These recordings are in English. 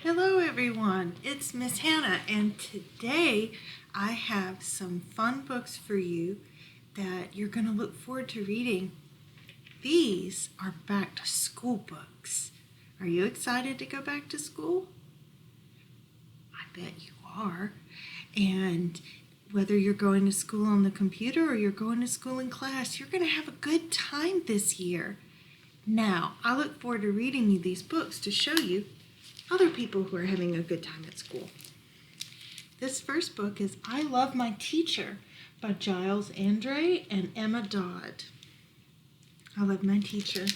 Hello everyone, it's Miss Hannah, and today I have some fun books for you that you're going to look forward to reading. These are back to school books. Are you excited to go back to school? I bet you are. And whether you're going to school on the computer or you're going to school in class, you're going to have a good time this year. Now, I look forward to reading you these books to show you other people who are having a good time at school. This first book is I Love My Teacher by Giles Andre and Emma Dodd. I love my teacher.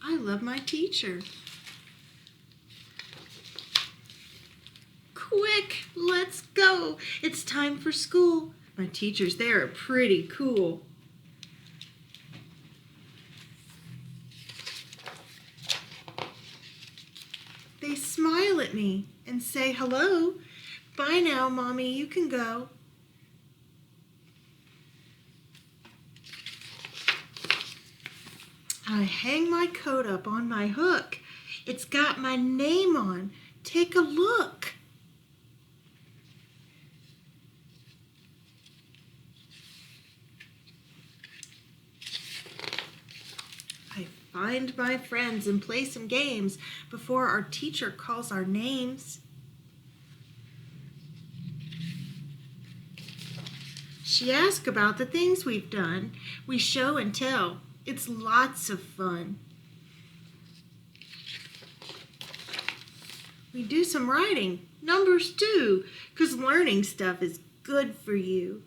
I love my teacher. Quick, let's go. It's time for school. My teachers, they are pretty cool. They smile at me and say, hello. Bye now, Mommy, you can go. I hang my coat up on my hook. It's got my name on. Take a look. I find my friends and play some games before our teacher calls our names. She asks about the things we've done. We show and tell. It's lots of fun. We do some writing, numbers too, 'cause learning stuff is good for you.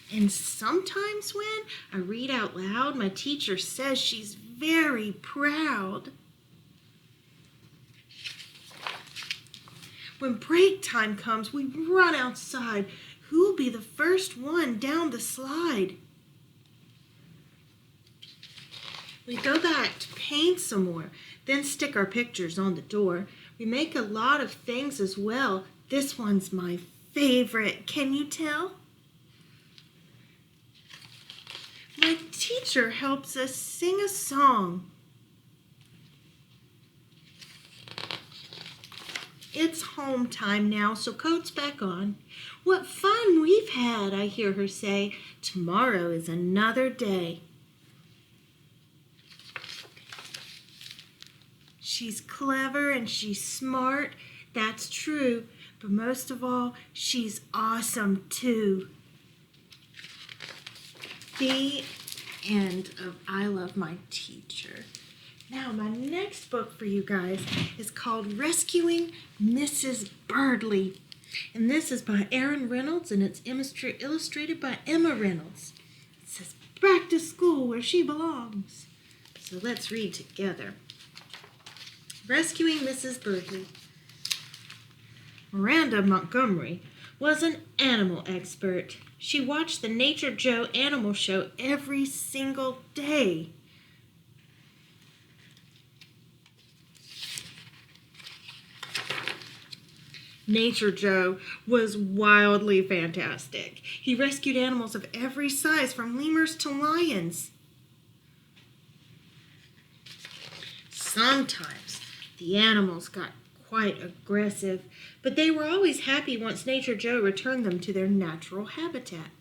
And sometimes when I read out loud, my teacher says she's very proud. When break time comes, we run outside. Who'll be the first one down the slide? We go back to paint some more, then stick our pictures on the door. We make a lot of things as well. This one's my favorite. Can you tell? My teacher helps us sing a song. It's home time now, so coat's back on. What fun we've had, I hear her say. Tomorrow is another day. She's clever and she's smart, that's true, but most of all, she's awesome too. The end of I Love My Teacher. Now, my next book for you guys is called Rescuing Mrs. Birdley. And this is by Aaron Reynolds, and it's illustrated by Emma Reynolds. It says, back to school where she belongs. So let's read together. Rescuing Mrs. Birdley. Miranda Montgomery was an animal expert. She watched the Nature Joe animal show every single day. Nature Joe was wildly fantastic. He rescued animals of every size, from lemurs to lions. Sometimes the animals got quite aggressive, but they were always happy once Nature Joe returned them to their natural habitat.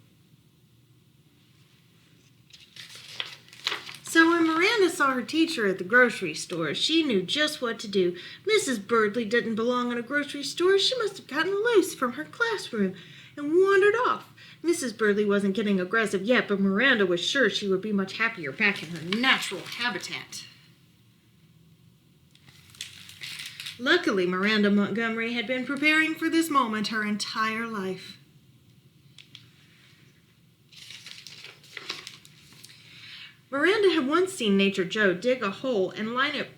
So when Miranda saw her teacher at the grocery store, she knew just what to do. Mrs. Birdley didn't belong in a grocery store. She must have gotten loose from her classroom and wandered off. Mrs. Birdley wasn't getting aggressive yet, but Miranda was sure she would be much happier back in her natural habitat. Luckily, Miranda Montgomery had been preparing for this moment her entire life. Miranda had once seen Nature Joe dig a hole and line it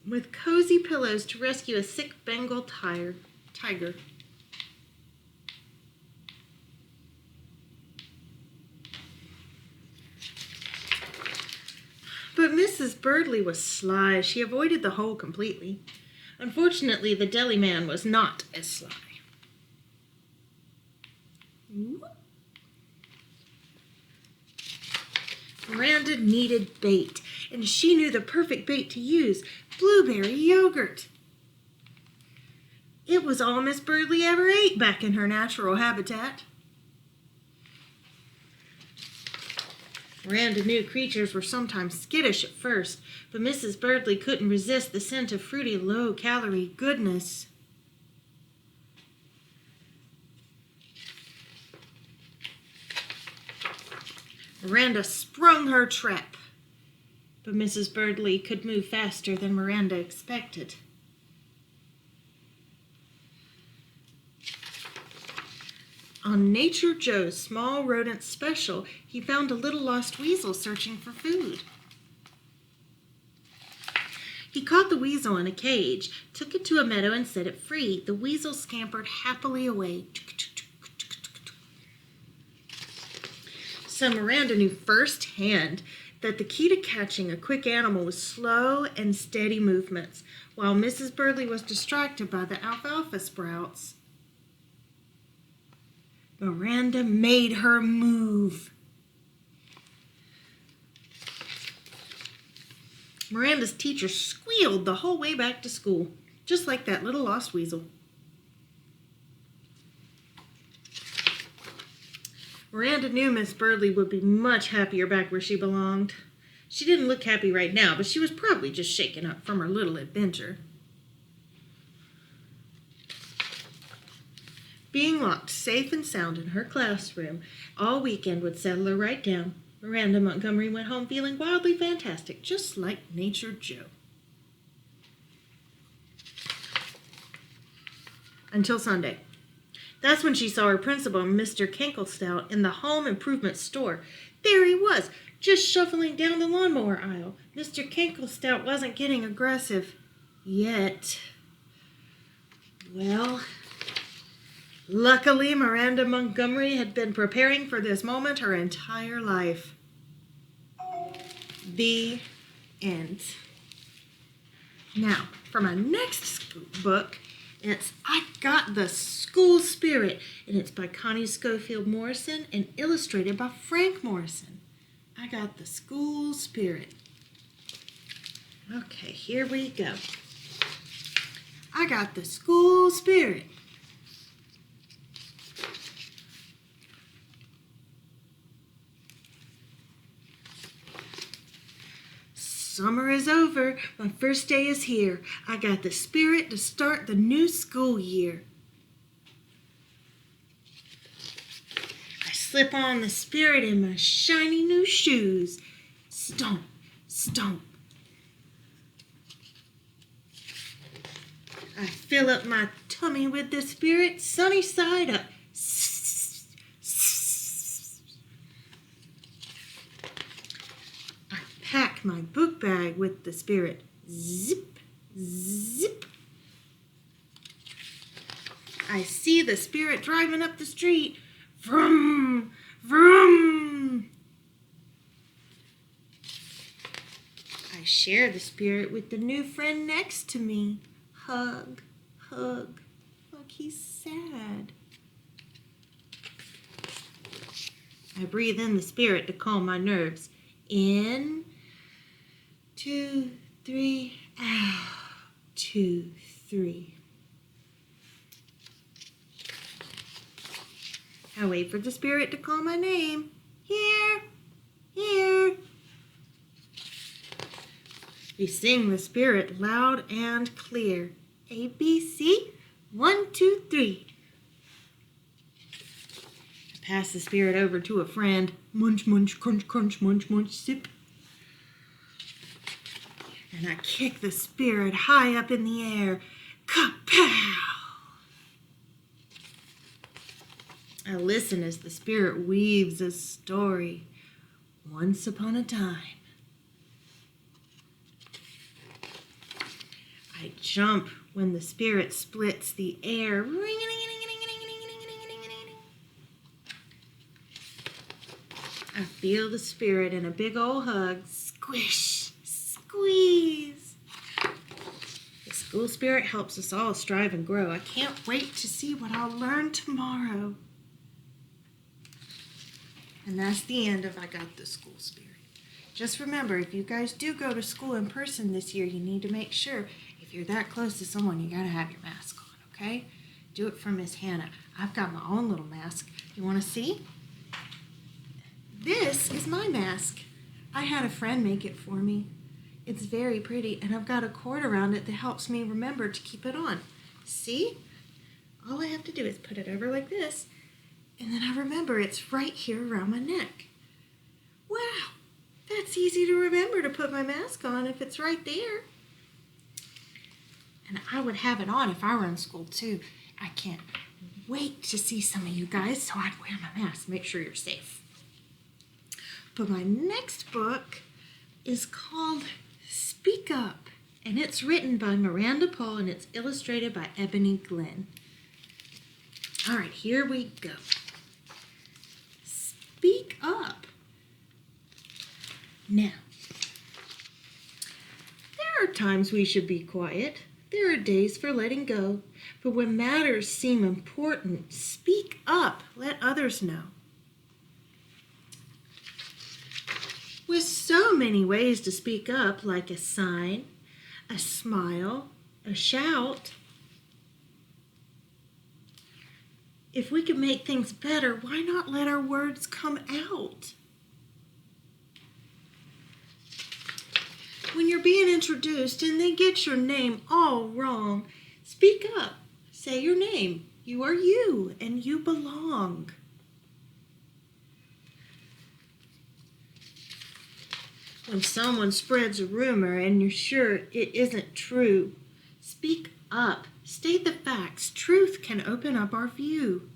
with cozy pillows to rescue a sick Bengal tiger. But Mrs. Birdley was sly. She avoided the hole completely. Unfortunately, the deli man was not as sly. Miranda needed bait, and she knew the perfect bait to use, blueberry yogurt. It was all Miss Birdley ever ate back in her natural habitat. Miranda knew creatures were sometimes skittish at first, but Mrs. Birdley couldn't resist the scent of fruity, low-calorie goodness. Miranda sprung her trap, but Mrs. Birdley could move faster than Miranda expected. On Nature Joe's small rodent special, he found a little lost weasel searching for food. He caught the weasel in a cage, took it to a meadow, and set it free. The weasel scampered happily away. So Miranda knew firsthand that the key to catching a quick animal was slow and steady movements, while Mrs. Birdley was distracted by the alfalfa sprouts. Miranda made her move. Miranda's teacher squealed the whole way back to school, just like that little lost weasel. Miranda knew Miss Birdley would be much happier back where she belonged. She didn't look happy right now, but she was probably just shaken up from her little adventure. Being locked safe and sound in her classroom all weekend would settle her right down. Miranda Montgomery went home feeling wildly fantastic, just like Nature Joe. Until Sunday. That's when she saw her principal, Mr. Kinklestout, in the home improvement store. There he was, just shuffling down the lawnmower aisle. Mr. Kinklestout wasn't getting aggressive yet. Well, luckily Miranda Montgomery had been preparing for this moment her entire life. The end. Now, for my next book, it's I Got the School Spirit, and it's by Connie Schofield Morrison and illustrated by Frank Morrison. I Got the School Spirit. Okay, here we go. I got the school spirit. Summer is over. My first day is here. I got the spirit to start the new school year. I slip on the spirit in my shiny new shoes. Stomp, stomp. I fill up my tummy with the spirit, sunny side up. I pack my book bag with the spirit. Zip, zip. I see the spirit driving up the street. Vroom, vroom. I share the spirit with the new friend next to me. Hug, hug. Look, he's sad. I breathe in the spirit to calm my nerves. In, 2, 3, out, 2, 3. I wait for the spirit to call my name. Here, here. We sing the spirit loud and clear. A, B, C, 1, 2, 3. I pass the spirit over to a friend. Munch, munch, crunch, crunch, munch, munch, sip. And I kick the spirit high up in the air. Kapow! I listen as the spirit weaves a story. Once upon a time. I jump when the spirit splits the air. I feel the spirit in a big old hug. Squish, squeeze. The school spirit helps us all strive and grow. I can't wait to see what I'll learn tomorrow. And that's the end of I Got the School Spirit. just remember, if you guys do go to school in person this year, you need to make sure if you're that close to someone, you gotta have your mask on, okay? Do it for Miss Hanna. I've got my own little mask. You wanna see? This is my mask. I had a friend make it for me. It's very pretty, and I've got a cord around it that helps me remember to keep it on. See? All I have to do is put it over like this, and then I remember it's right here around my neck. Wow, that's easy to remember to put my mask on if it's right there. And I would have it on if I were in school too. I can't wait to see some of you guys, so I'd wear my mask, make sure you're safe. But my next book is called Speak Up, and it's written by Miranda Paul, and it's illustrated by Ebony Glenn. All right, here we go. Speak up. Now, there are times we should be quiet. There are days for letting go. But when matters seem important, speak up. Let others know. With so many ways to speak up, like a sign, a smile, a shout. If we can make things better, why not let our words come out? When you're being introduced and they get your name all wrong, speak up. Say your name. You are you, and you belong. When someone spreads a rumor and you're sure it isn't true, speak up. State the facts. Truth can open up our view.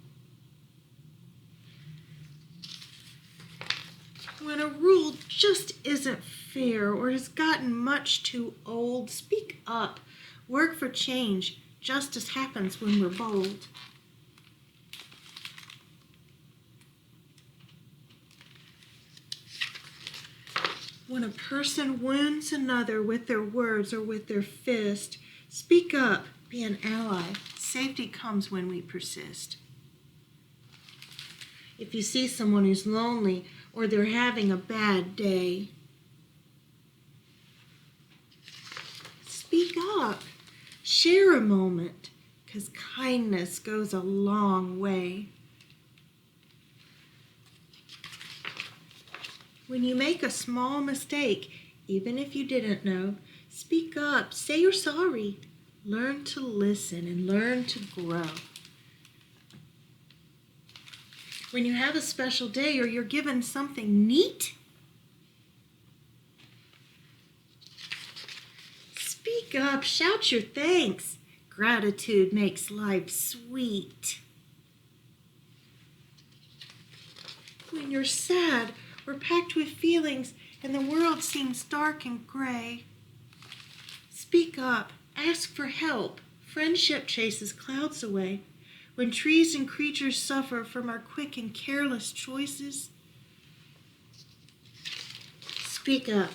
When a rule just isn't fair or has gotten much too old, speak up. Work for change. Justice happens when we're bold. When a person wounds another with their words or with their fist, speak up. Be an ally. Safety comes when we persist. If you see someone who's lonely or they're having a bad day, speak up. Share a moment, because kindness goes a long way. When you make a small mistake, even if you didn't know, speak up. Say you're sorry. Learn to listen and learn to grow. When you have a special day or you're given something neat, speak up. Shout your thanks. Gratitude makes life sweet. When you're sad or packed with feelings and the world seems dark and gray, speak up. Ask for help. Friendship chases clouds away. When trees and creatures suffer from our quick and careless choices, speak up.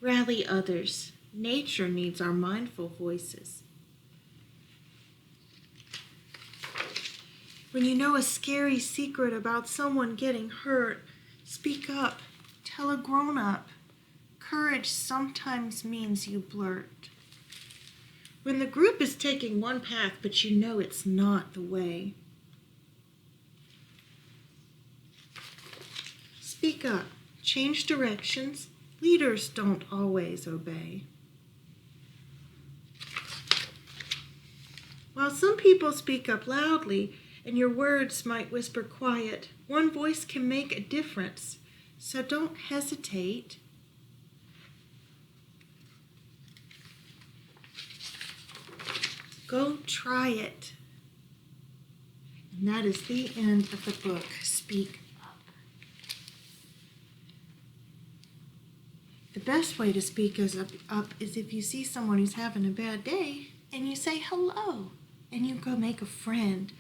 Rally others. Nature needs our mindful voices. When you know a scary secret about someone getting hurt, speak up. Tell a grown-up. Courage sometimes means you blurt. When the group is taking one path, but you know it's not the way, speak up. Change directions. Leaders don't always obey. While some people speak up loudly and your words might whisper quiet, one voice can make a difference, so don't hesitate. Go try it. And that is the end of the book, Speak Up. The best way to speak up is if you see someone who's having a bad day and you say hello and you go make a friend.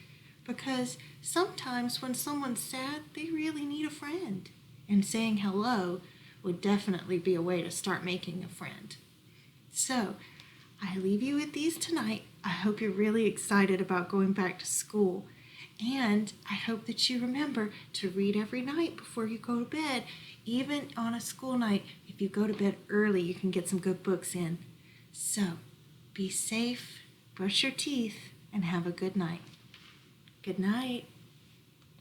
Because sometimes when someone's sad, they really need a friend. And saying hello would definitely be a way to start making a friend. So, I leave you with these tonight. I hope you're really excited about going back to school. And I hope that you remember to read every night before you go to bed. Even on a school night, if you go to bed early, you can get some good books in. So, be safe, brush your teeth, and have a good night. Good night.